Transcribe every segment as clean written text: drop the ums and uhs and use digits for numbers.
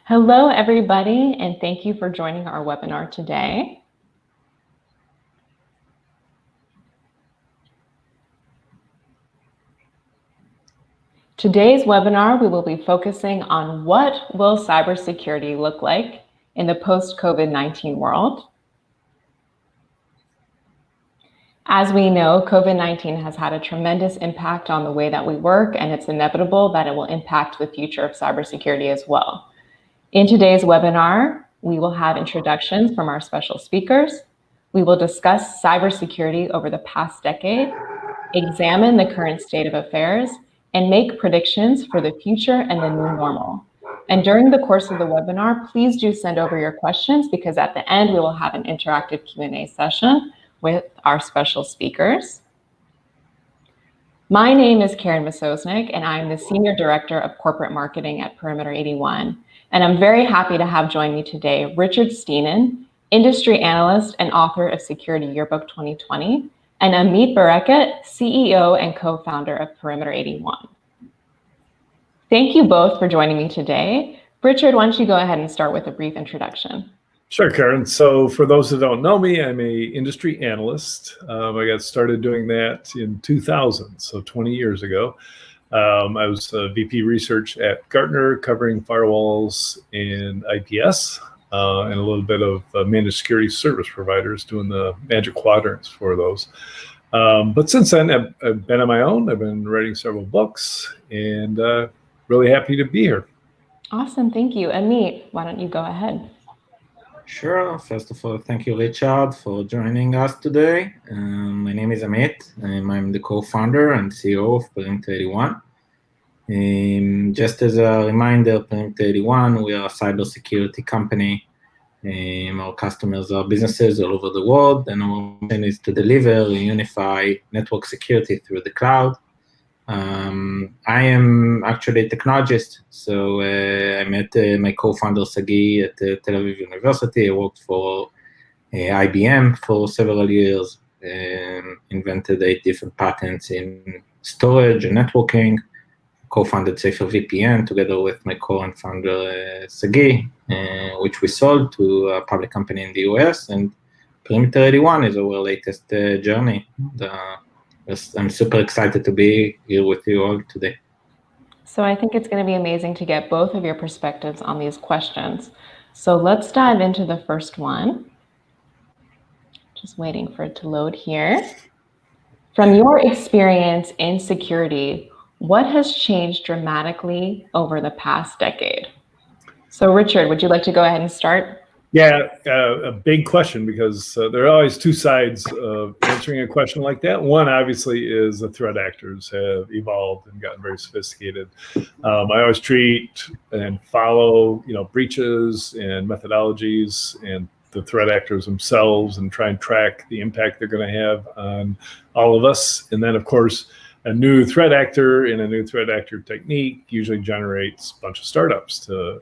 Hello, everybody, and thank you for joining our webinar today. Today's webinar, we will be focusing on what will cybersecurity look like in the post-COVID-19 world. As we know, COVID-19 has had a tremendous impact on the way that we work, and it's inevitable that it will impact the future of cybersecurity as well. In today's webinar, we will have introductions from our special speakers. We will discuss cybersecurity over the past decade, examine the current state of affairs, and make predictions for the future and the new normal. And during the course of the webinar, please do send over your questions, because at the end, we will have an interactive Q&A session with our special speakers. My name is Karen Masosnik, and I'm the Senior Director of Corporate Marketing at Perimeter 81. And I'm very happy to have join me today Richard Steenan, Industry Analyst and author of Security Yearbook 2020, and Amit Barakat, CEO and co-founder of Perimeter 81. Thank you both for joining me today. Richard, why don't you go ahead and start with a brief introduction? Sure, Karen. So for those that don't know me, I'm a industry analyst. I got started doing that in 2000, so 20 years ago. I was VP research at Gartner, covering firewalls and IPS, and a little bit of managed security service providers, doing the magic quadrants for those. But since then, I've been on my own. I've been writing several books, and really happy to be here. Awesome, thank you. Amit, why don't you go ahead? Sure. First of all, thank you, Richard, for joining us today. My name is Amit. I'm the co-founder and CEO of Perimeter 81. Just as a reminder, Perimeter 81, we are a cybersecurity company. Our customers are businesses all over the world, and our mission is to deliver and unify network security through the cloud. I am actually a technologist, so I met my co-founder Sagi at Tel Aviv University. I worked for IBM for several years, invented 8 different patents in storage and networking, co-founded Safer VPN together with my co-founder Sagi, which we sold to a public company in the US, and Perimeter 81 is our latest journey. I'm super excited to be here with you all today. So I think it's going to be amazing to get both of your perspectives on these questions. So let's dive into the first one. Just waiting for it to load here. From your experience in security, what has changed dramatically over the past decade? So Richard, would you like to go ahead and start? Yeah, a big question, because there are always two sides of answering a question like that. One, obviously, is the threat actors have evolved and gotten very sophisticated. I always treat and follow, breaches and methodologies and the threat actors themselves, and try and track the impact they're going to have on all of us. And then, of course, a new threat actor and a new threat actor technique usually generates a bunch of startups to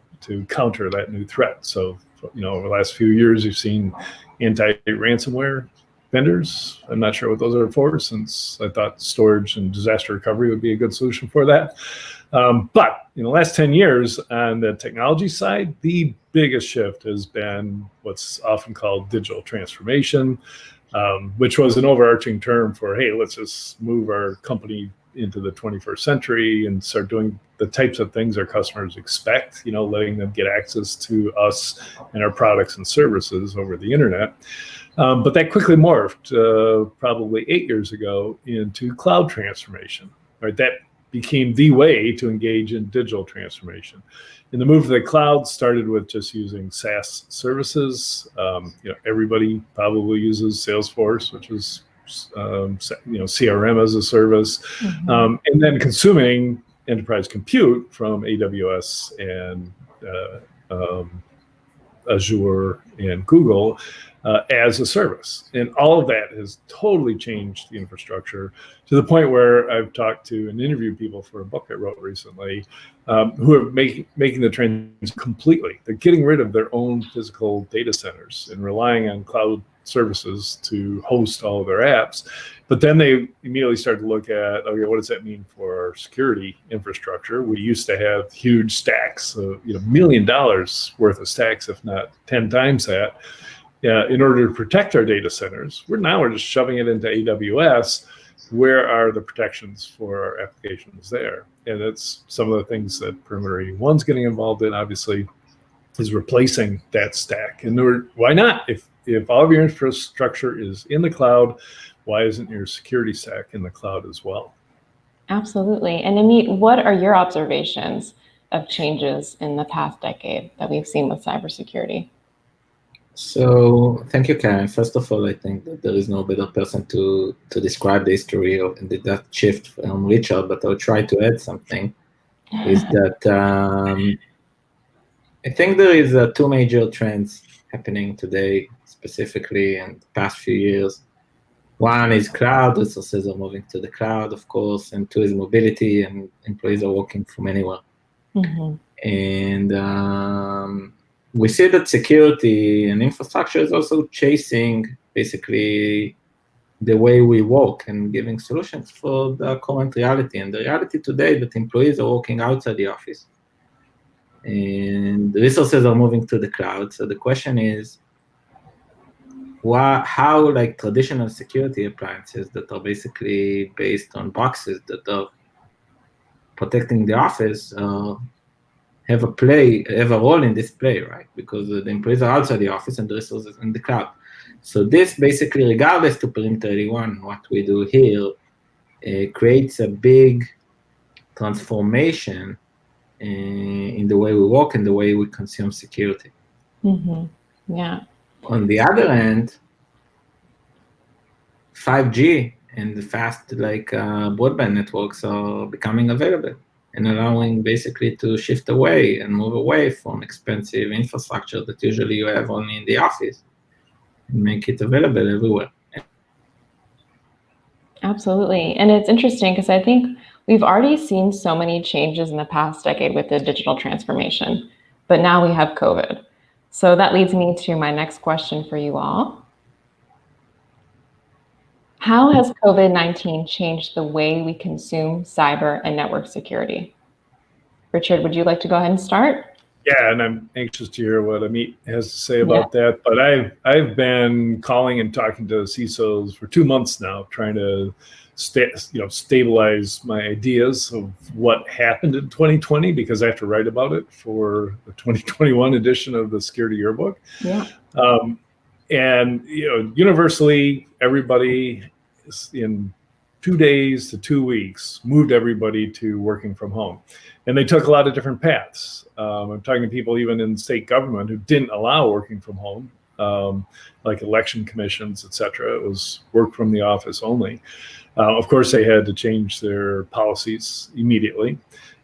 counter that new threat. So, over the last few years, you've seen anti-ransomware vendors. I'm not sure what those are for, since I thought storage and disaster recovery would be a good solution for that. But in the last 10 years, on the technology side, the biggest shift has been what's often called digital transformation, which was an overarching term for, hey, let's just move our company into the 21st century and start doing the types of things our customers expect, letting them get access to us and our products and services over the internet. But that quickly morphed probably 8 years ago into cloud transformation, right? That became the way to engage in digital transformation. And the move to the cloud started with just using SaaS services. Everybody probably uses Salesforce, which is CRM as a service, and then consuming enterprise compute from AWS and Azure and Google as a service. And all of that has totally changed the infrastructure, to the point where I've talked to and interviewed people for a book I wrote recently who are making the transition completely. They're getting rid of their own physical data centers and relying on cloud services to host all of their apps. But then they immediately started to look at, okay, what does that mean for our security infrastructure? We used to have huge stacks, $1 million worth of stacks, if not 10 times that, in order to protect our data centers. We're just shoving it into AWS. Where are the protections for our applications there? And that's some of the things that Perimeter 81's getting involved in, obviously, is replacing that stack. And why not? If all of your infrastructure is in the cloud, why isn't your security stack in the cloud as well? Absolutely. And Amit, what are your observations of changes in the past decade that we've seen with cybersecurity? So thank you, Karen. First of all, I think that there is no better person to describe the history of that shift from Richard, but I'll try to add something, is that I think there is two major trends happening today, specifically in the past few years. One is cloud, resources are moving to the cloud, of course, and two is mobility, and employees are working from anywhere. Mm-hmm. And we see that security and infrastructure is also chasing basically the way we work and giving solutions for the current reality. And the reality today is that employees are working outside the office, and the resources are moving to the cloud. So the question is, how like traditional security appliances that are basically based on boxes that are protecting the office have a role in this play, right? Because the employees are outside the office and the resources in the cloud. So this basically, regardless to Perimeter 81, what we do here creates a big transformation in the way we work and the way we consume security. Mm-hmm. Yeah. On the other hand, 5G and the fast broadband networks are becoming available and allowing basically to shift away and move away from expensive infrastructure that usually you have only in the office and make it available everywhere. Absolutely. And it's interesting because I think we've already seen so many changes in the past decade with the digital transformation, but now we have COVID. So that leads me to my next question for you all. How has COVID-19 changed the way we consume cyber and network security? Richard, would you like to go ahead and start? Yeah, and I'm anxious to hear what Amit has to say about that. But I've been calling and talking to CISOs for 2 months now, trying to stabilize my ideas of what happened in 2020, because I have to write about it for the 2021 edition of the Security Yearbook. Yeah. And universally, everybody in 2 days to 2 weeks moved everybody to working from home. And they took a lot of different paths. I'm talking to people even in state government who didn't allow working from home, like election commissions, et cetera. It was work from the office only. Of course, they had to change their policies immediately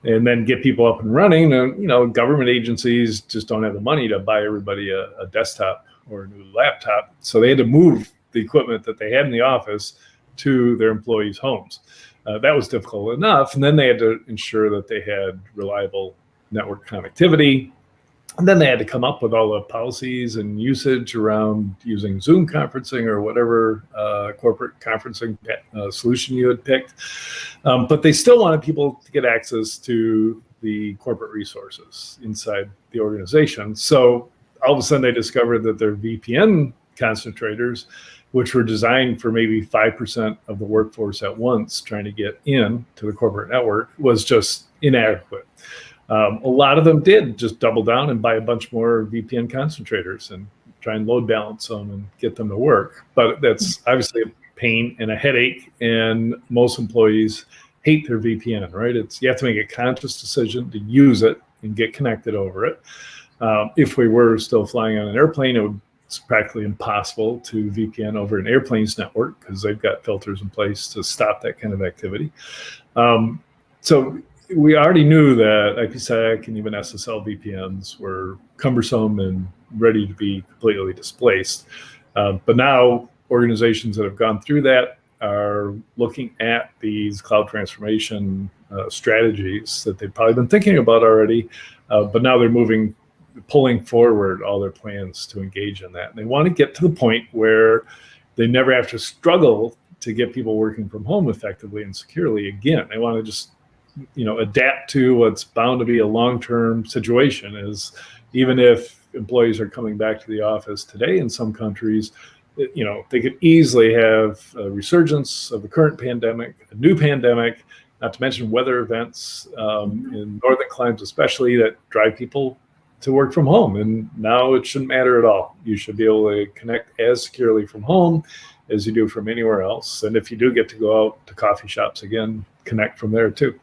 and then get people up and running. Government agencies just don't have the money to buy everybody a desktop or a new laptop. So they had to move the equipment that they had in the office to their employees' homes. That was difficult enough. And then they had to ensure that they had reliable network connectivity. And then they had to come up with all the policies and usage around using Zoom conferencing or whatever corporate conferencing solution you had picked. But they still wanted people to get access to the corporate resources inside the organization. So all of a sudden they discovered that their VPN concentrators, which were designed for maybe 5% of the workforce at once trying to get in to the corporate network, was just inadequate. A lot of them did just double down and buy a bunch more VPN concentrators and try and load balance them and get them to work. But that's obviously a pain and a headache, and most employees hate their VPN, right? You have to make a conscious decision to use it and get connected over it. If we were still flying on an airplane, it's practically impossible to VPN over an airplane's network because they've got filters in place to stop that kind of activity. So we already knew that IPsec and even SSL VPNs were cumbersome and ready to be completely displaced. But now organizations that have gone through that are looking at these cloud transformation strategies that they've probably been thinking about already, but now they're moving pulling forward all their plans to engage in that. And they want to get to the point where they never have to struggle to get people working from home effectively and securely again. They want to just, adapt to what's bound to be a long-term situation. Is even if employees are coming back to the office today in some countries, they could easily have a resurgence of the current pandemic, a new pandemic, not to mention weather events in northern climes especially, that drive people to work from home. And now it shouldn't matter at all. You should be able to connect as securely from home as you do from anywhere else. And if you do get to go out to coffee shops again, connect from there too.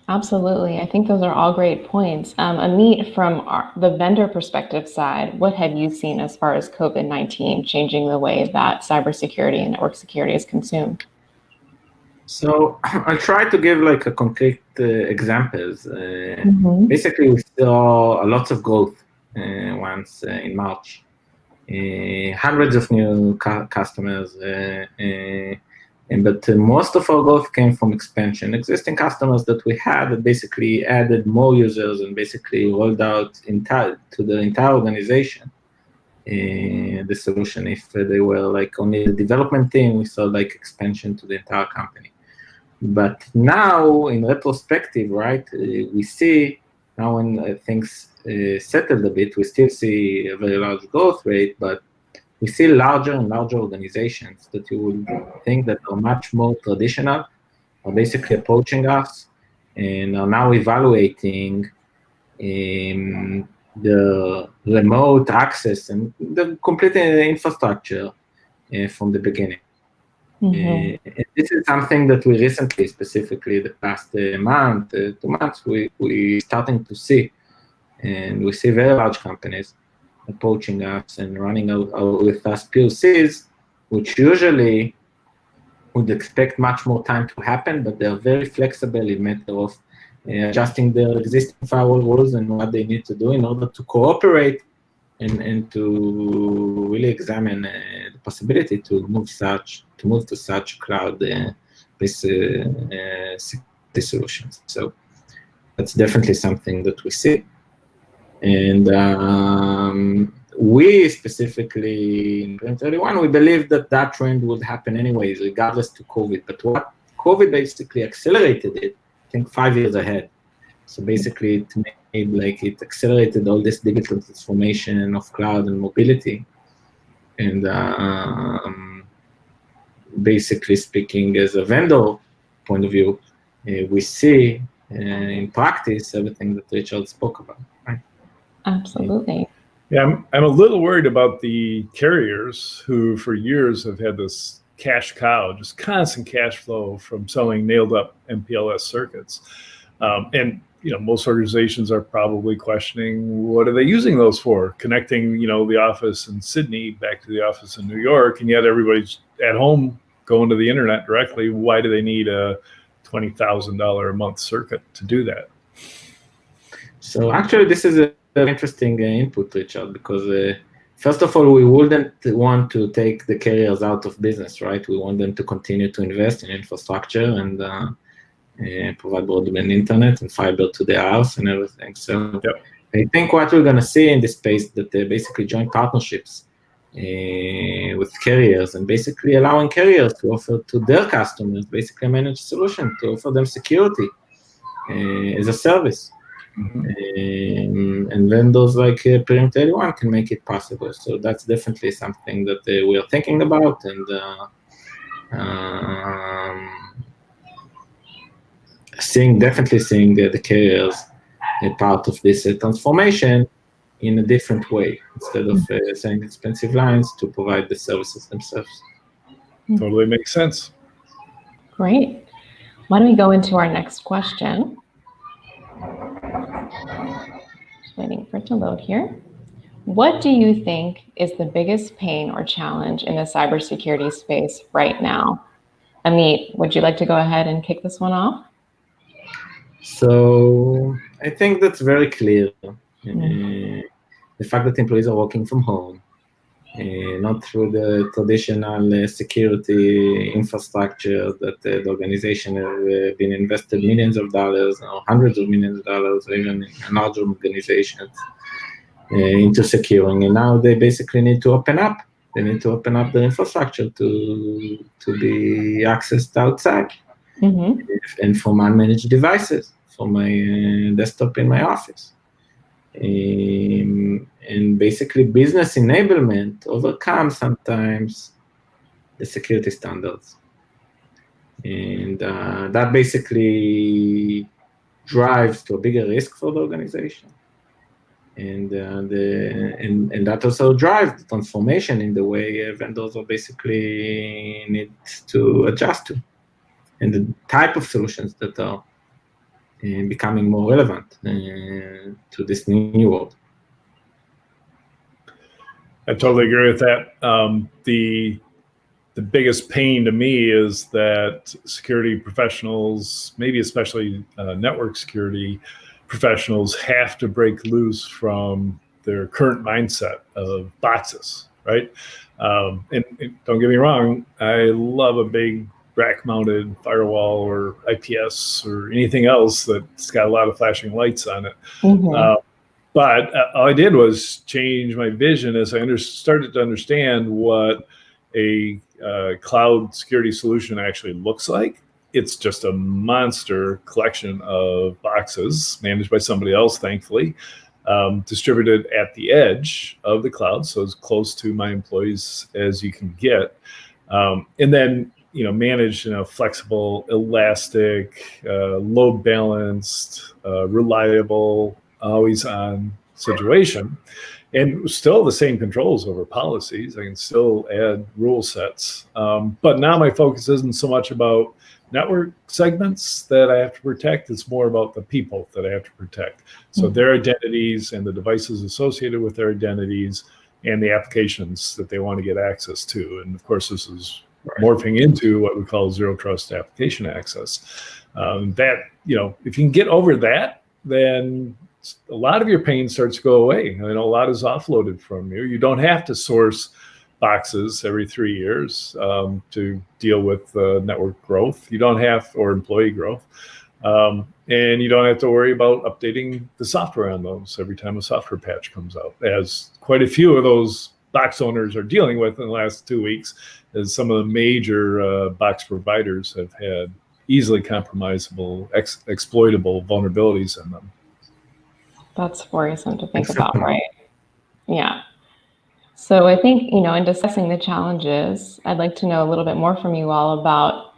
Absolutely. I think those are all great points. Amit, from the vendor perspective side, what have you seen as far as COVID-19 changing the way that cybersecurity and network security is consumed? So I'll try to give like a concrete examples. Basically, we saw a lot of growth once in March. Hundreds of new customers, but most of our growth came from expansion. Existing customers that we had that basically added more users and basically rolled out to the entire organization the solution. If they were like only the development team, we saw like expansion to the entire company. But now, in retrospective, right, we see now when things settled a bit, we still see a very large growth rate, but we see larger and larger organizations that you would think that are much more traditional are basically approaching us and are now evaluating the remote access and the complete infrastructure from the beginning. This is something that we recently, specifically the past month, 2 months, we starting to see, and we see very large companies approaching us and running with us POCs, which usually would expect much more time to happen, but they're very flexible in matter of adjusting their existing firewall rules and what they need to do in order to cooperate and to really examine the possibility to move to such cloud-based security solutions. So that's definitely something that we see. And we specifically in 2021, we believe that trend would happen anyways, regardless to COVID. But what COVID basically accelerated it, I think 5 years ahead. So basically, it made like it accelerated all this digital transformation of cloud and mobility. And basically speaking, as a vendor point of view, we see in practice everything that Richard spoke about. Right? Absolutely. Yeah, I'm a little worried about the carriers who for years have had this cash cow, just constant cash flow from selling nailed up MPLS circuits. And most organizations are probably questioning, what are they using those for? Connecting, the office in Sydney back to the office in New York, and yet everybody's at home going to the internet directly. Why do they need a $20,000 a month circuit to do that? So actually, this is a very interesting input, Richard, because first of all, we wouldn't want to take the carriers out of business, right? We want them to continue to invest in infrastructure and provide broadband internet and fiber to their house and everything. So yep. I think what we're going to see in this space that they're basically joint partnerships with carriers and basically allowing carriers to offer to their customers basically a managed solution to offer them security as a service. And vendors like Perimeter 81 can make it possible. So that's definitely something that we are thinking about and definitely seeing the carriers a part of this transformation in a different way, instead of selling expensive lines to provide the services themselves. Totally makes sense. Great. Why don't we go into our next question? Just waiting for it to load here. What do you think is the biggest pain or challenge in the cybersecurity space right now? Amit, would you like to go ahead and kick this one off? So I think that's very clear. The fact that employees are working from home, not through the traditional security infrastructure that the organization has been invested millions of dollars or hundreds of millions of dollars, or even in larger organizations. into securing, and now they basically need to open up. They need to open up the infrastructure to be accessed outside and from unmanaged devices, from my desktop in my office. And basically, business enablement overcomes sometimes the security standards. And that basically drives to a bigger risk for the organization. And that also drives the transformation in the way vendors are basically need to adjust to, and the type of solutions that are becoming more relevant to this new world. I totally agree with that. The biggest pain to me is that security professionals, maybe especially network security professionals, have to break loose from their current mindset of boxes, right? And don't get me wrong, I love a big rack-mounted firewall or IPS or anything else that's got a lot of flashing lights on it. But all I did was change my vision as I started to understand what a cloud security solution actually looks like. It's just a monster collection of boxes managed by somebody else, thankfully, distributed at the edge of the cloud, so as close to my employees as you can get, and then managed in a flexible, elastic, load balanced, reliable, always on situation, and still the same controls over policies. I can still add rule sets. But now my focus isn't so much about network segments that I have to protect. It's more about the people that I have to protect. So their identities and the devices associated with their identities and the applications that they want to get access to. And of course, this is morphing into what we call zero trust application access. That, if you can get over that, then a lot of your pain starts to go away. A lot is offloaded from you. You don't have to source boxes every 3 years to deal with network growth. You don't have, or employee growth. And you don't have to worry about updating the software on those every time a software patch comes out, as quite a few of those box owners are dealing with in the last 2 weeks, as some of the major box providers have had easily compromisable, exploitable vulnerabilities in them. That's worrisome to think about, right? Yeah. So I think, in discussing the challenges, I'd like to know a little bit more from you all about,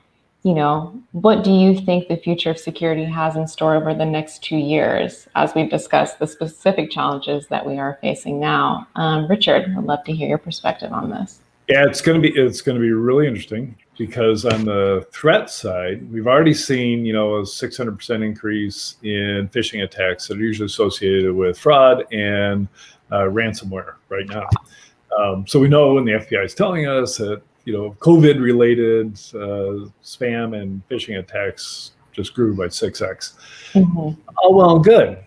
what do you think the future of security has in store over the next 2 years, as we've discussed the specific challenges that we are facing now? Richard, I'd love to hear your perspective on this. Yeah, it's going to be really interesting, because on the threat side, we've already seen, a 600% increase in phishing attacks that are usually associated with fraud and ransomware right now. So we know when the FBI is telling us that, COVID-related spam and phishing attacks just grew by 6x. All well and good.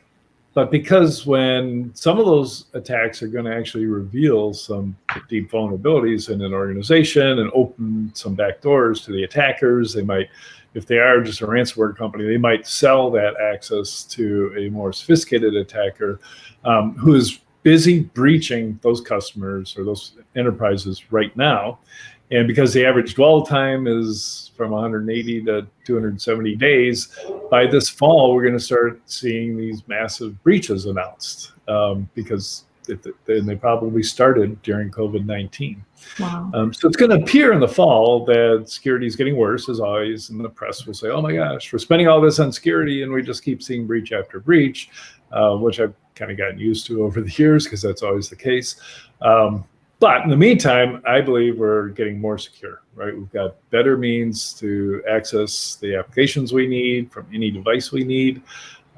But because when some of those attacks are going to actually reveal some deep vulnerabilities in an organization and open some back doors to the attackers, they might, if they are just a ransomware company, they might sell that access to a more sophisticated attacker who is busy breaching those customers or those enterprises right now. And because the average dwell time is from 180 to 270 days, by this fall, we're going to start seeing these massive breaches announced because they probably started during COVID-19. Wow. So it's going to appear in the fall that security is getting worse, as always, and the press will say, oh my gosh, we're spending all this on security, and we just keep seeing breach after breach, which I've kind of gotten used to over the years because that's always the case. But in the meantime, I believe we're getting more secure, right? We've got better means to access the applications we need from any device we need.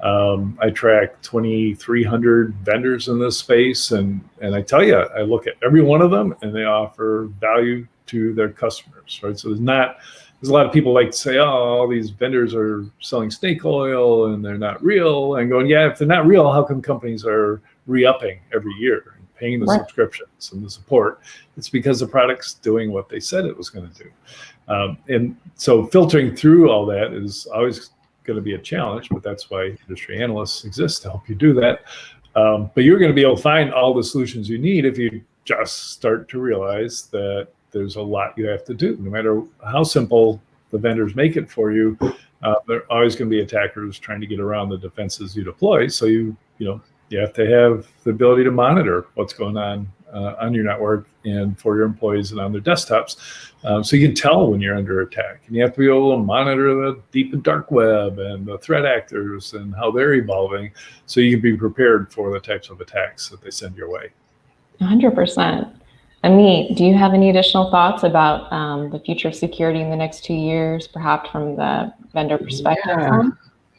I track 2,300 vendors in this space, and I tell you, I look at every one of them, and they offer value to their customers, right? So there's a lot of people like to say, oh, all these vendors are selling snake oil and they're not real. And going, yeah, if they're not real, how come companies are re-upping every year? Paying the subscriptions and the support? It's because the product's doing what they said it was going to do. And so filtering through all that is always going to be a challenge, but that's why industry analysts exist to help you do that. But you're going to be able to find all the solutions you need if you just start to realize that there's a lot you have to do. No matter how simple the vendors make it for you, there are always going to be attackers trying to get around the defenses you deploy. So you have to have the ability to monitor what's going on your network and for your employees and on their desktops. So you can tell when you're under attack. And you have to be able to monitor the deep and dark web and the threat actors and how they're evolving, so you can be prepared for the types of attacks that they send your way. 100%. Amit, do you have any additional thoughts about the future of security in the next 2 years, perhaps from the vendor perspective? Yeah,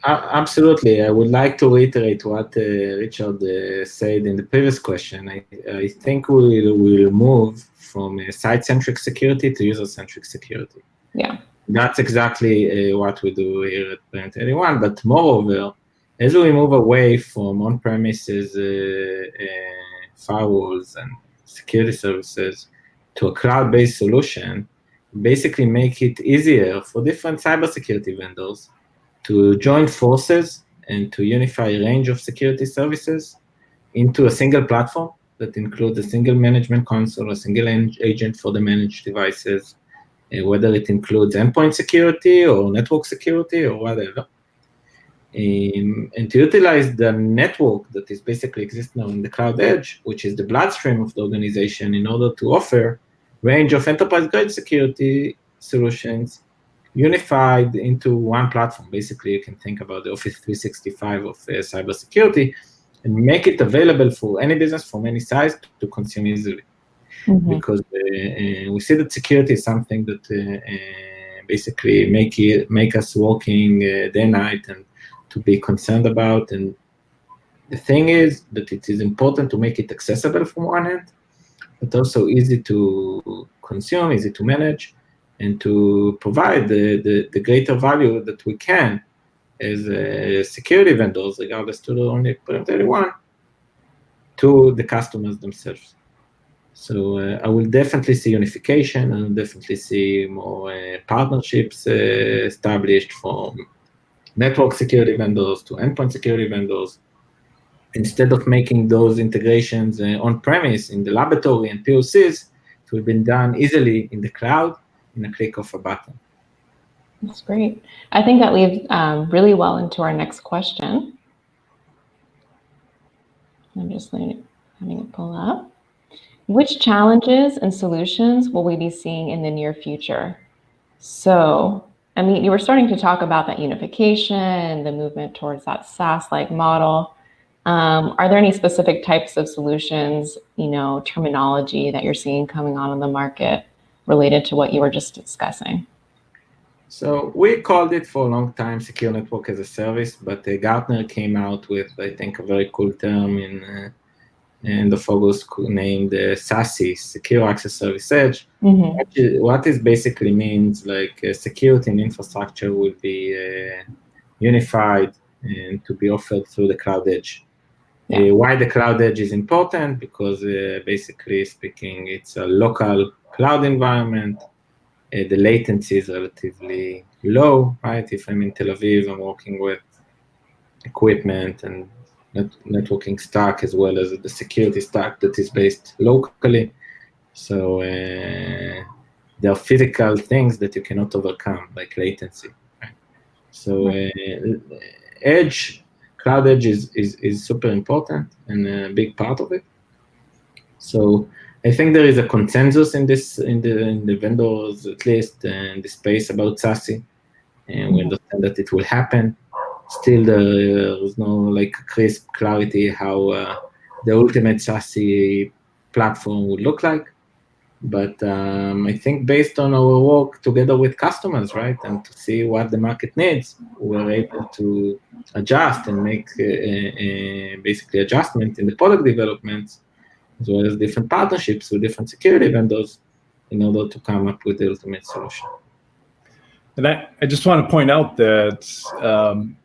absolutely. I would like to reiterate what Richard said in the previous question. I think we will move from site-centric security to user-centric security. Yeah. That's exactly what we do here at Parent 81. But moreover, as we move away from on-premises firewalls and security services to a cloud-based solution, basically make it easier for different cybersecurity vendors to join forces and to unify a range of security services into a single platform that includes a single management console, a single agent for the managed devices, whether it includes endpoint security or network security or whatever. And to utilize the network that is basically exists now in the cloud edge, which is the bloodstream of the organization, in order to offer range of enterprise-grade security solutions unified into one platform. Basically, you can think about the Office 365 of cybersecurity and make it available for any business from any size to consume easily. Mm-hmm. Because we see that security is something that basically make us working day and night and to be concerned about. And the thing is that it is important to make it accessible from one end, but also easy to consume, easy to manage, and to provide the greater value that we can as security vendors, regardless to the only Parent 81, to the customers themselves. So I will definitely see unification, and definitely see more partnerships established from network security vendors to endpoint security vendors. Instead of making those integrations on-premise in the laboratory and POCs, it will be done easily in the cloud in a click of a button. That's great. I think that leads really well into our next question. I'm just having it pull up. Which challenges and solutions will we be seeing in the near future? So, I mean, you were starting to talk about that unification, the movement towards that SaaS-like model. Are there any specific types of solutions, terminology that you're seeing coming on in the market related to what you were just discussing? So we called it for a long time Secure Network as a Service, but Gartner came out with, I think, a very cool term in end of August named SASE, Secure Access Service Edge. Mm-hmm. What it basically means, like security and infrastructure will be unified and to be offered through the cloud edge. Yeah. Why the cloud edge is important? Because basically speaking, it's a local cloud environment. The latency is relatively low, right? If I'm in Tel Aviv, I'm working with equipment and networking stack as well as the security stack that is based locally. So there are physical things that you cannot overcome, like latency. Right? So cloud edge is super important and a big part of it. So I think there is a consensus in the vendors, at least in the space, about SASE, and we understand that it will happen. Still, there is no crisp clarity how the ultimate SASE platform would look like. But I think based on our work together with customers, right, and to see what the market needs, we're able to adjust and make basically adjustment in the product developments, as well as different partnerships with different security vendors in order to come up with the ultimate solution. And I just want to point out that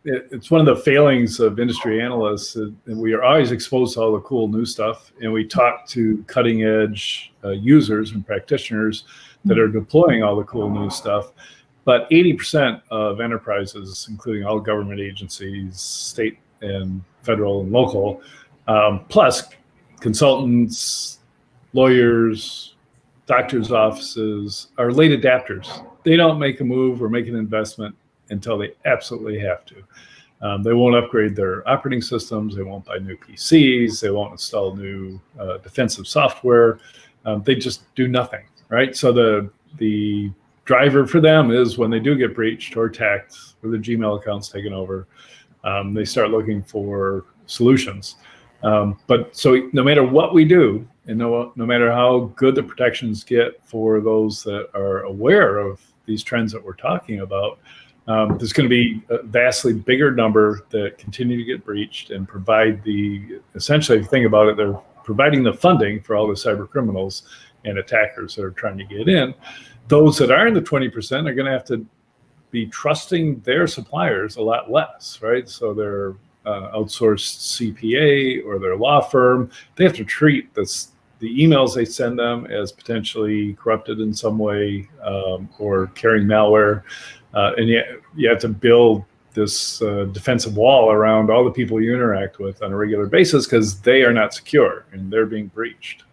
it's one of the failings of industry analysts that we are always exposed to all the cool new stuff, and we talk to cutting edge users and practitioners that are deploying all the cool new stuff. But 80% of enterprises, including all government agencies, state and federal and local, Plus, consultants, lawyers, doctors' offices are late adapters. They don't make a move or make an investment until they absolutely have to. They won't upgrade their operating systems. They won't buy new PCs. They won't install new defensive software. They just do nothing, right? So the driver for them is when they do get breached or attacked or the Gmail account's taken over, they start looking for solutions. But so no matter what we do, and no matter how good the protections get for those that are aware of these trends that we're talking about, there's going to be a vastly bigger number that continue to get breached and provide essentially, if you think about it, they're providing the funding for all the cyber criminals and attackers that are trying to get in. Those that are in the 20% are going to have to be trusting their suppliers a lot less, right? So their outsourced CPA or their law firm, they have to treat the emails they send them as potentially corrupted in some way or carrying malware. And you have to build this defensive wall around all the people you interact with on a regular basis because they are not secure and they're being breached.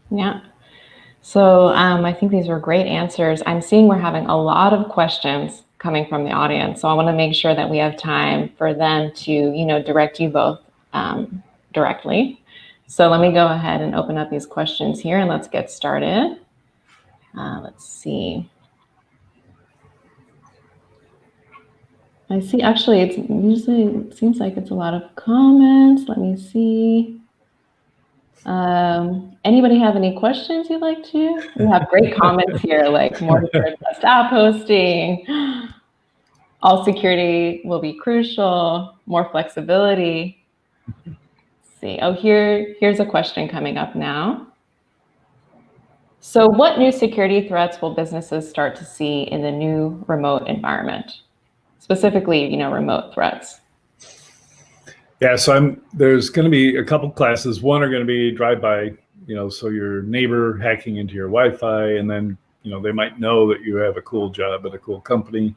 Yeah. So I think these were great answers. I'm seeing we're having a lot of questions coming from the audience. So I want to make sure that we have time for them to, direct you both directly. So let me go ahead and open up these questions here and let's get started. Let's see. I see, actually, it seems like it's a lot of comments. Let me see. Anybody have any questions you'd like to? We have great comments here, like more best app hosting, all security will be crucial, more flexibility. Let's see, here's a question coming up now. So what new security threats will businesses start to see in the new remote environment? Specifically, remote threats. Yeah, so there's going to be a couple classes. One are going to be drive-by, so your neighbor hacking into your Wi-Fi, and then, they might know that you have a cool job at a cool company,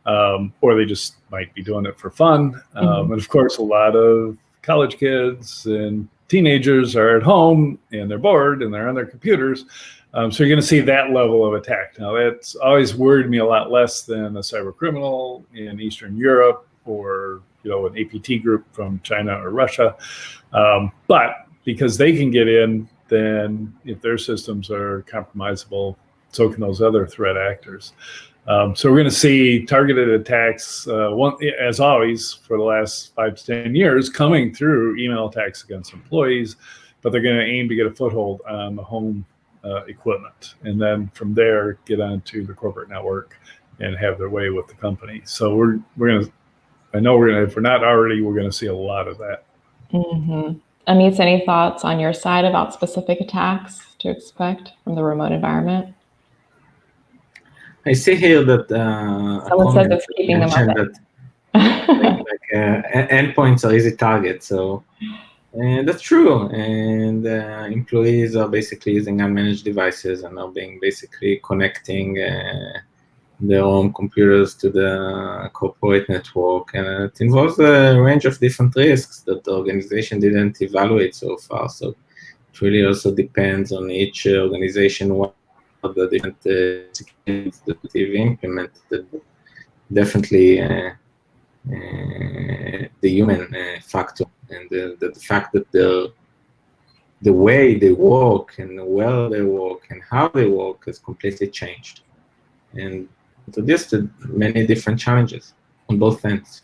or they just might be doing it for fun. And of course, a lot of college kids and teenagers are at home and they're bored and they're on their computers. So you're going to see that level of attack. Now, that's always worried me a lot less than a cyber criminal in Eastern Europe or an APT group from China or Russia. But because they can get in, then if their systems are compromisable, so can those other threat actors. So we're going to see targeted attacks, as always, for the last 5 to 10 years, coming through email attacks against employees, but they're going to aim to get a foothold on the home equipment, and then from there get onto the corporate network and have their way with the company. So we're going to, if we're not already, we're going to see a lot of that. Amit, any thoughts on your side about specific attacks to expect from the remote environment? I see here that someone says it's keeping them up. Endpoints are easy targets, so that's true. And employees are basically using unmanaged devices and are being basically connecting their own computers to the corporate network, and it involves a range of different risks that the organization didn't evaluate so far. So it really also depends on each organization what the different securities that they've implemented. Definitely the human factor and the fact that the way they work and where they work and how they work has completely changed. And introduced many different challenges on both ends.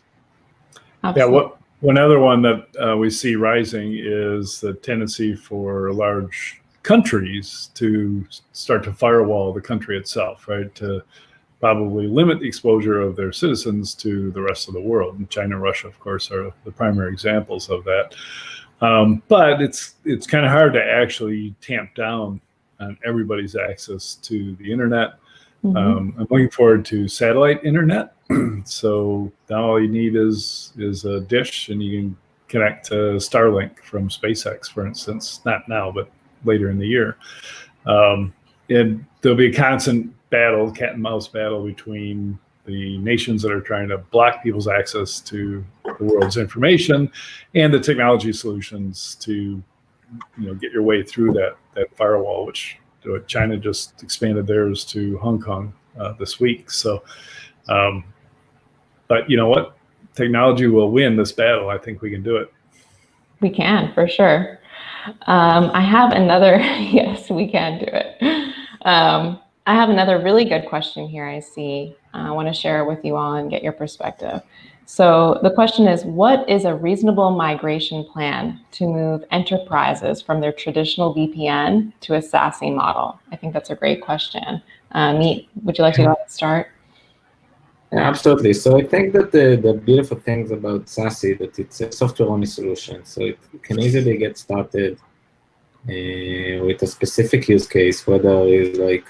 Absolutely. Yeah, one other one that we see rising is the tendency for large countries to start to firewall the country itself, right? To probably limit the exposure of their citizens to the rest of the world. And China and Russia, of course, are the primary examples of that. But it's kind of hard to actually tamp down on everybody's access to the internet. I'm looking forward to satellite internet. So now all you need is a dish, and you can connect to Starlink from SpaceX, for instance. Not now, but later in the year. And there'll be a constant battle, cat and mouse battle between the nations that are trying to block people's access to the world's information, and the technology solutions to get your way through that firewall, which China just expanded theirs to Hong Kong this week. So, but you know what? Technology will win this battle. I think we can do it. We can, for sure. I have another, yes, we can do it. I have another really good question here I see. I want to share with you all and get your perspective. So the question is, what is a reasonable migration plan to move enterprises from their traditional VPN to a SASE model? I think that's a great question. Meet, would you like to go ahead and start? Yeah, absolutely. So I think that the beautiful things about SASE, that it's a software-only solution. So it can easily get started with a specific use case, whether it's like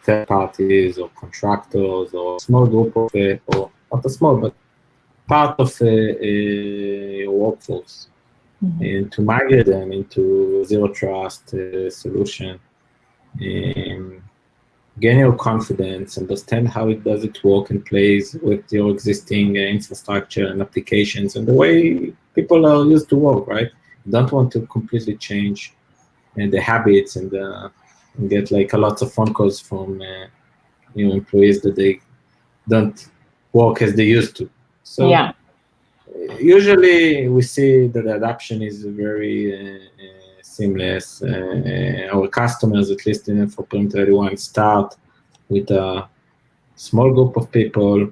third parties or contractors or a small group of, or not a small, but part of a workforce, and to migrate them into zero trust solution, gain your confidence, understand how it does it work and plays with your existing infrastructure and applications and the way people are used to work, right? You don't want to completely change the habits and get like a lot of phone calls from employees that they don't work as they used to. So yeah. Usually we see that the adoption is very seamless. Our customers, at least in for Perimeter 81, start with a small group of people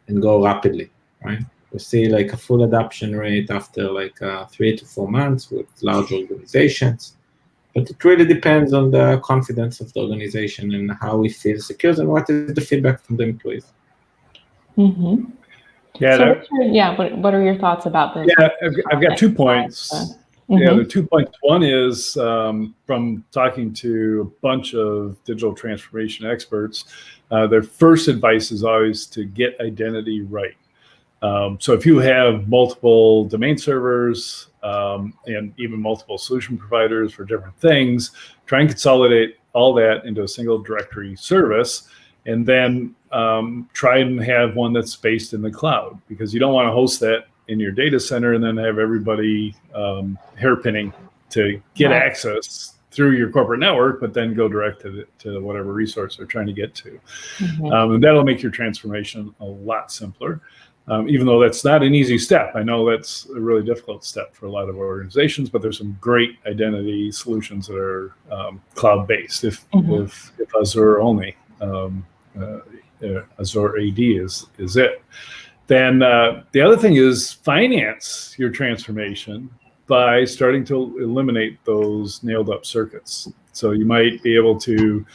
and go rapidly, right? We see like a full adoption rate after like 3 to 4 months with large organizations. But it really depends on the confidence of the organization and how we feel secure and what is the feedback from the employees. Mm-hmm. Yeah, so what are your thoughts about this? Yeah, I've got 2 points. Yeah, the 2 points. One is from talking to a bunch of digital transformation experts, their first advice is always to get identity right. So if you have multiple domain servers and even multiple solution providers for different things, try and consolidate all that into a single directory service, and then try and have one that's based in the cloud, because you don't want to host that in your data center and then have everybody hairpinning to get access through your corporate network, but then go direct to whatever resource they're trying to get to. And that'll make your transformation a lot simpler. Even though that's not an easy step. I know that's a really difficult step for a lot of organizations, but there's some great identity solutions that are cloud-based, if Azure only. Azure AD is it. Then the other thing is finance your transformation by starting to eliminate those nailed up circuits. So you might be able to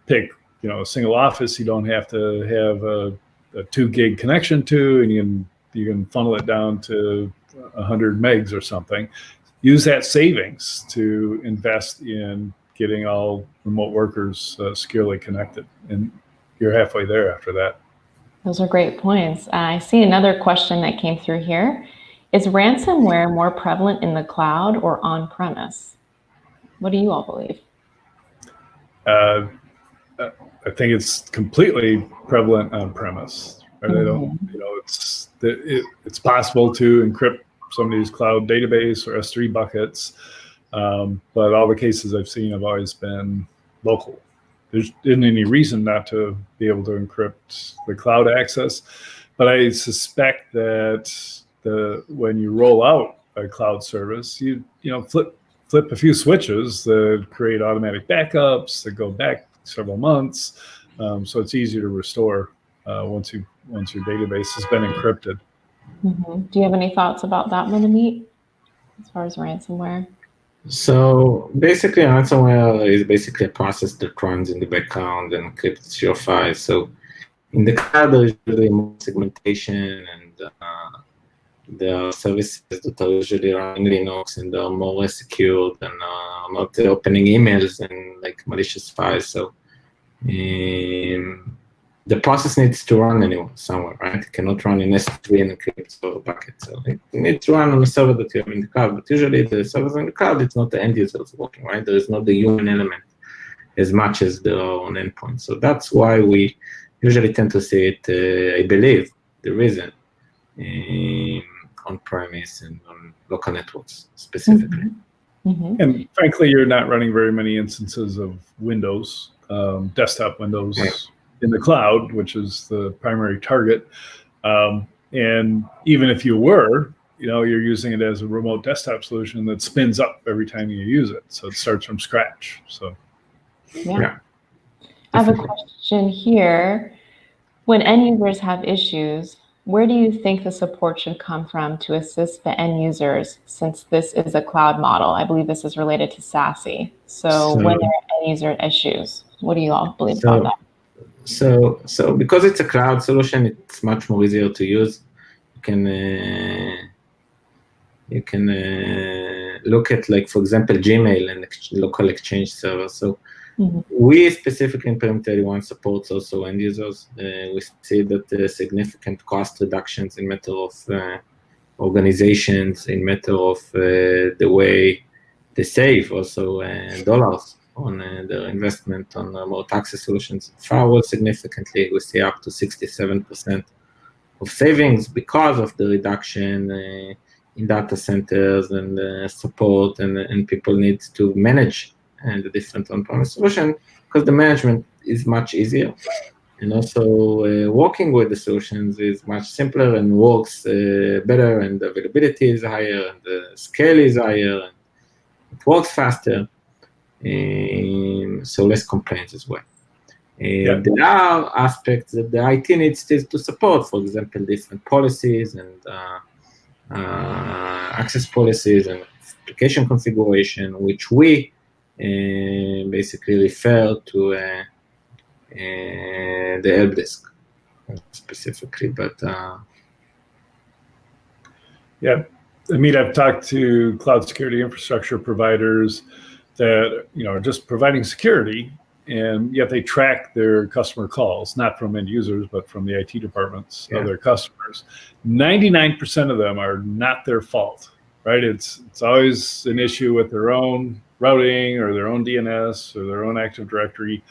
pick a single office you don't have to have a 2 gig connection to, and you can funnel it down to 100 megs or something. Use that savings to invest in getting all remote workers securely connected, and you're halfway there after that. Those are great points. I see another question that came through here. Is ransomware more prevalent in the cloud or on-premise? What do you all believe? I think it's completely prevalent on premise. Right? They don't, it's possible to encrypt somebody's cloud database or S3 buckets, but all the cases I've seen have always been local. There isn't any reason not to be able to encrypt the cloud access, but I suspect that when you roll out a cloud service, you flip a few switches that create automatic backups that go back several months, so it's easier to restore once your database has been encrypted. Do you have any thoughts about that, Amit, as far as ransomware? So basically, ransomware is basically a process that runs in the background and encrypts your files. So in the cloud, there is usually more segmentation, and there are services that are usually running Linux, and they are more secure and not opening emails and like malicious files. So the process needs to run somewhere, right? It cannot run in S3 and encrypt or bucket. So it needs to run on a server that you have in the cloud. But usually the servers in the cloud, it's not the end users working, right? There is not the human element as much as there are on endpoints. So that's why we usually tend to see it, I believe, the reason on-premise and on local networks specifically. And frankly, you're not running very many instances of Windows, desktop Windows in the cloud, which is the primary target. And even if you were, you're using it as a remote desktop solution that spins up every time you use it. So it starts from scratch. So yeah. I have a question here. When end users have issues, where do you think the support should come from to assist the end users, since this is a cloud model? I believe this is related to SASE. So when there are end user issues, what do you all believe about that? So because it's a cloud solution, it's much more easier to use. You can look at, like, for example, Gmail and local Exchange server. So we specifically in Perimeter 81 supports also end users. We see that there are significant cost reductions in matter of organizations, in matter of the way they save also dollars on their investment on remote access solutions. Firewall significantly, we see up to 67% of savings because of the reduction in data centers and support, and people need to manage the different on-premise solution because the management is much easier. And also working with the solutions is much simpler and works better, and the availability is higher, and the scale is higher, and it works faster, so less complaints as well. There are aspects that the IT needs to support, for example, different policies and access policies and application configuration, which we basically refer to the help desk specifically. But Amit, I've talked to cloud security infrastructure providers that are just providing security, and yet they track their customer calls, not from end users, but from the IT departments of their customers. 99% of them are not their fault, right? It's always an issue with their own routing or their own DNS or their own Active Directory.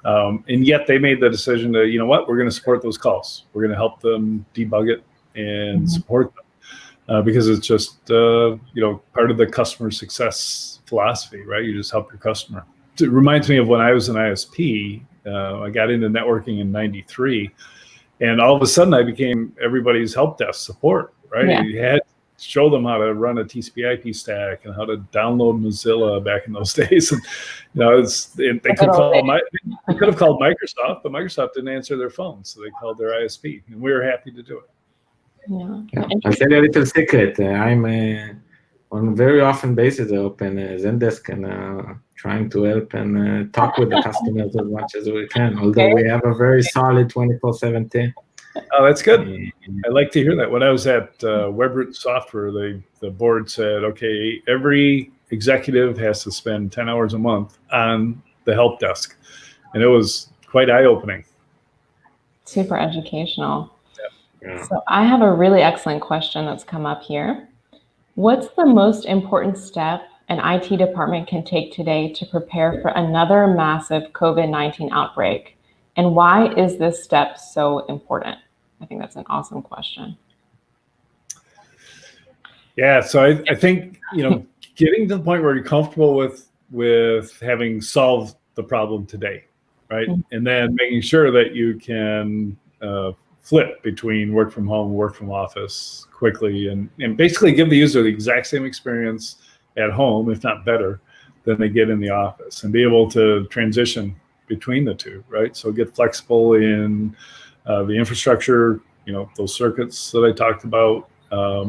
And yet they made the decision to, we're going to support those calls. We're going to help them debug it and support them because it's just, part of the customer success philosophy, right? You just help your customer. It reminds me of when I was an ISP. I got into networking in '93, and all of a sudden I became everybody's help desk support, right? Yeah. You had to show them how to run a TCP/IP stack and how to download Mozilla back in those days. And they could have called Microsoft, but Microsoft didn't answer their phone, so they called their ISP, and we were happy to do it. I'll tell you a little secret. I'm on a very often basis, I open Zendesk and trying to help and talk with the customers as much as we can, although we have a very solid 24/7 team. Oh, that's good. I like to hear that. When I was at Webroot Software, the board said, okay, every executive has to spend 10 hours a month on the help desk. And it was quite eye-opening. Super educational. Yeah. So I have a really excellent question that's come up here. What's the most important step an IT department can take today to prepare for another massive COVID-19 outbreak? And why is this step so important? I think that's an awesome question. Yeah, so I think, getting to the point where you're comfortable with having solved the problem today, right? And then making sure that you can flip between work from home, work from office quickly, and basically give the user the exact same experience at home, if not better, than they get in the office, and be able to transition between the two, right? So get flexible in the infrastructure, those circuits that I talked about.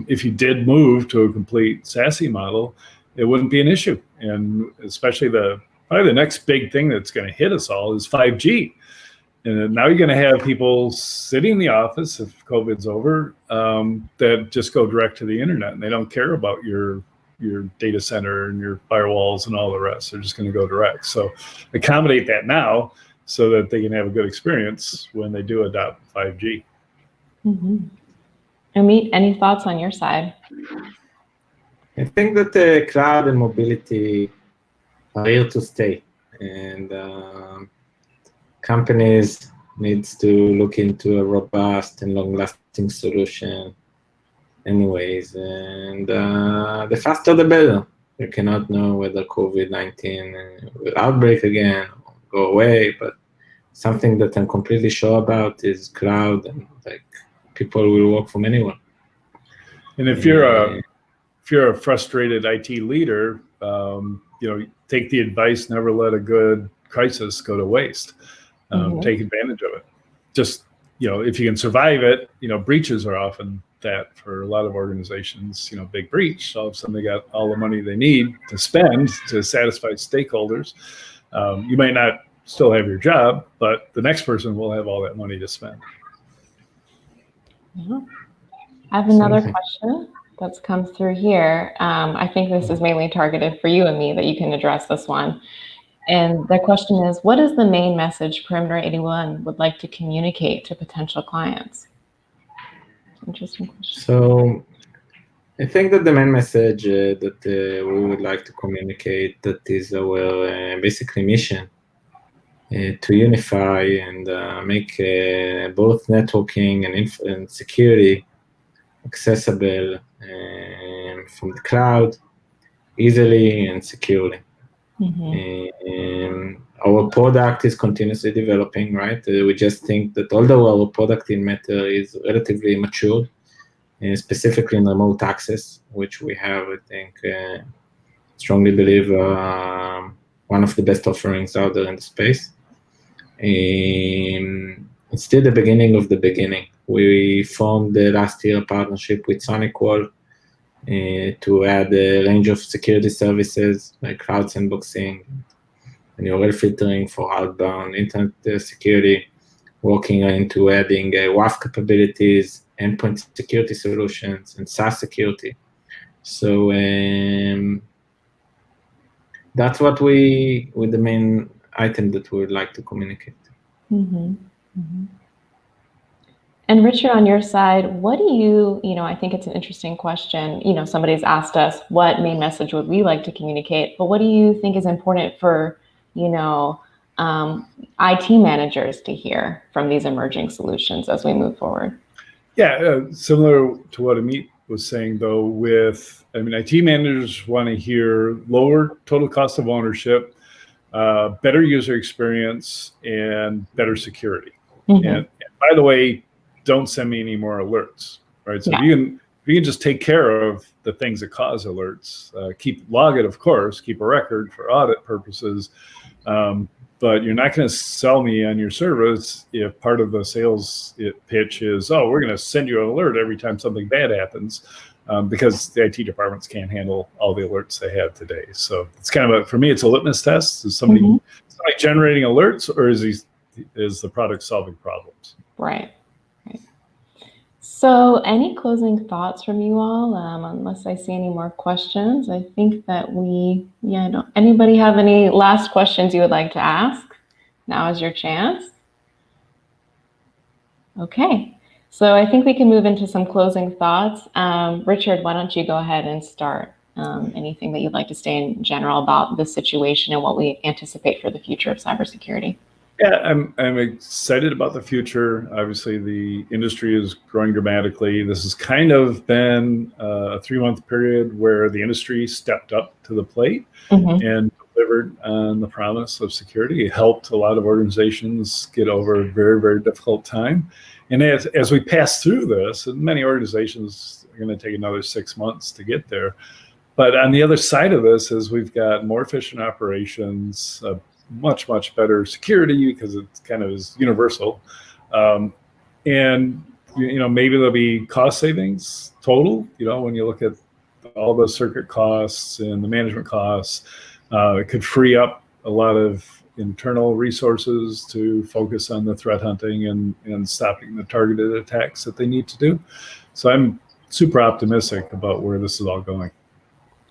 If you did move to a complete SASE model, it wouldn't be an issue. And especially probably the next big thing that's going to hit us all is 5G. And now you're going to have people sitting in the office, if COVID's over, that just go direct to the internet, and they don't care about your data center and your firewalls and all the rest. They're just going to go direct. So accommodate that now so that they can have a good experience when they do adopt 5G. Amit, any thoughts on your side? I think that the cloud and mobility are here to stay, and companies needs to look into a robust and long-lasting solution anyways, and the faster the better. You cannot know whether COVID-19 will outbreak again or go away, but something that I'm completely sure about is cloud, and like people will work from anywhere. And if you're a frustrated IT leader, take the advice: never let a good crisis go to waste. Take advantage of it. Just if you can survive it, breaches are often that for a lot of organizations. Big breach, all of a sudden they got all the money they need to spend to satisfy stakeholders. You might not still have your job, but the next person will have all that money to spend. Yeah. I have another question that's come through here. I think this is mainly targeted for you and me, that you can address this one. And the question is, what is the main message Perimeter 81 would like to communicate to potential clients? Interesting question. So I think that the main message that we would like to communicate, that is our basically mission, to unify and make both networking and security accessible from the cloud easily and securely. Our product is continuously developing, right? We just think that although our product in Matter is relatively mature, specifically in remote access, which we have, I think, strongly believe one of the best offerings out there in the space. It's still the beginning of the beginning. We formed last year a partnership with SonicWall to add a range of security services like cloud sandboxing and URL filtering for outbound internet security, working into adding WAF capabilities, endpoint security solutions, and SaaS security. So that's what with the main item that we would like to communicate. And Richard, on your side, what do you, I think it's an interesting question. Somebody's asked us what main message would we like to communicate, but what do you think is important for, IT managers to hear from these emerging solutions as we move forward? Yeah, similar to what Amit was saying, though, IT managers want to hear lower total cost of ownership, better user experience, and better security. And by the way, don't send me any more alerts, right? So if you can just take care of the things that cause alerts, log it, of course, keep a record for audit purposes, but you're not going to sell me on your service if part of the sales pitch is, oh, we're going to send you an alert every time something bad happens, because the IT departments can't handle all the alerts they have today. So it's kind of for me, it's a litmus test. Is somebody generating alerts, or is the product solving problems? Right. So any closing thoughts from you all? Unless I see any more questions, I think that anybody have any last questions you would like to ask? Now is your chance. Okay, so I think we can move into some closing thoughts. Richard, why don't you go ahead and start? Anything that you'd like to say in general about this situation and what we anticipate for the future of cybersecurity? Yeah, I'm excited about the future. Obviously, the industry is growing dramatically. This has kind of been a 3-month period where the industry stepped up to the plate and delivered on the promise of security. It helped a lot of organizations get over a very, very difficult time. And as we pass through this, and many organizations are going to take another 6 months to get there. But on the other side of this is we've got more efficient operations, much, much better security because it kind of is universal. And, maybe there'll be cost savings total, when you look at all the circuit costs and the management costs, it could free up a lot of internal resources to focus on the threat hunting and stopping the targeted attacks that they need to do. So I'm super optimistic about where this is all going.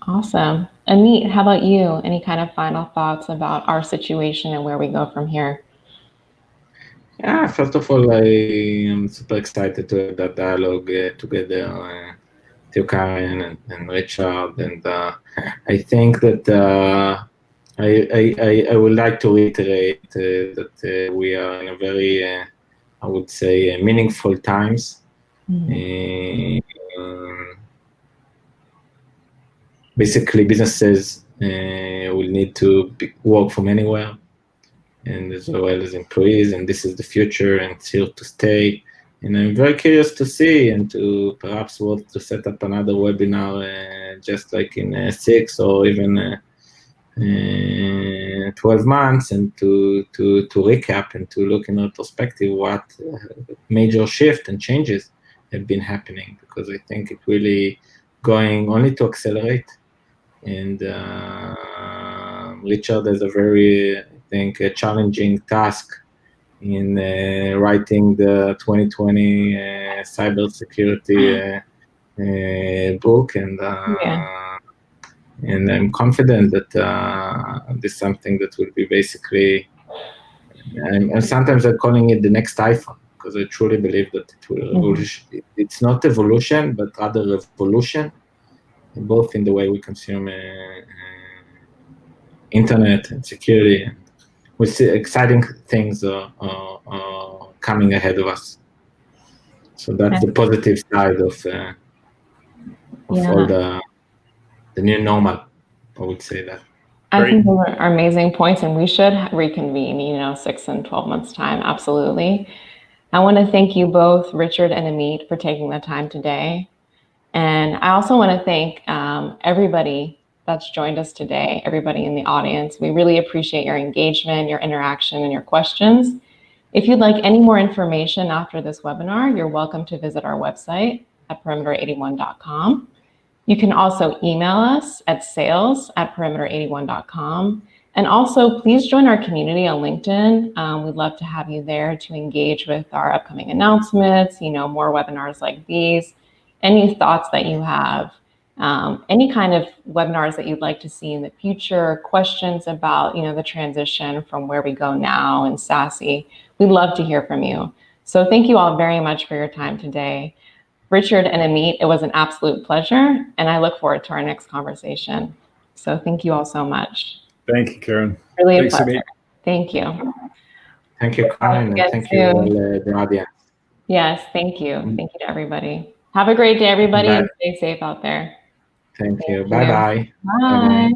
Awesome. Amit, how about you? Any kind of final thoughts about our situation and where we go from here? Yeah, first of all, I am super excited to have that dialogue together, to Karen and Richard, and I think that I would like to reiterate that we are in a very I would say, meaningful times. Basically, businesses will need to work from anywhere, and as well as employees, and this is the future, and it's here to stay. And I'm very curious to see and to perhaps want to set up another webinar just like in 6 or even 12 months, and to recap and to look in retrospective what major shift and changes have been happening, because I think it really going only to accelerate. And Richard has a very, I think, a challenging task in writing the 2020 cybersecurity book, and I'm confident that this is something that will be basically, and sometimes I'm calling it the next iPhone, because I truly believe that it will it's not evolution, but rather revolution, both in the way we consume internet and security. And we see exciting things are coming ahead of us. So that's the positive side of all the new normal, I would say that. I think those are amazing points, and we should reconvene, 6 and 12 months time. Absolutely. I want to thank you both, Richard and Amit, for taking the time today. And I also want to thank everybody that's joined us today, everybody in the audience. We really appreciate your engagement, your interaction, and your questions. If you'd like any more information after this webinar, you're welcome to visit our website at perimeter81.com. You can also email us at sales@perimeter81.com. And also, please join our community on LinkedIn. We'd love to have you there to engage with our upcoming announcements, more webinars like these, any thoughts that you have, any kind of webinars that you'd like to see in the future, questions about, the transition from where we go now in SASE. We'd love to hear from you. So thank you all very much for your time today. Richard and Amit, it was an absolute pleasure, and I look forward to our next conversation. So thank you all so much. Thank you, Karen. Really Thanks, a pleasure. Amit. Thank you. Thank you, Karen, and thank you all the audience. Yes, thank you. Thank you to everybody. Have a great day, everybody, and stay safe out there. Thank you. Bye-bye. Bye.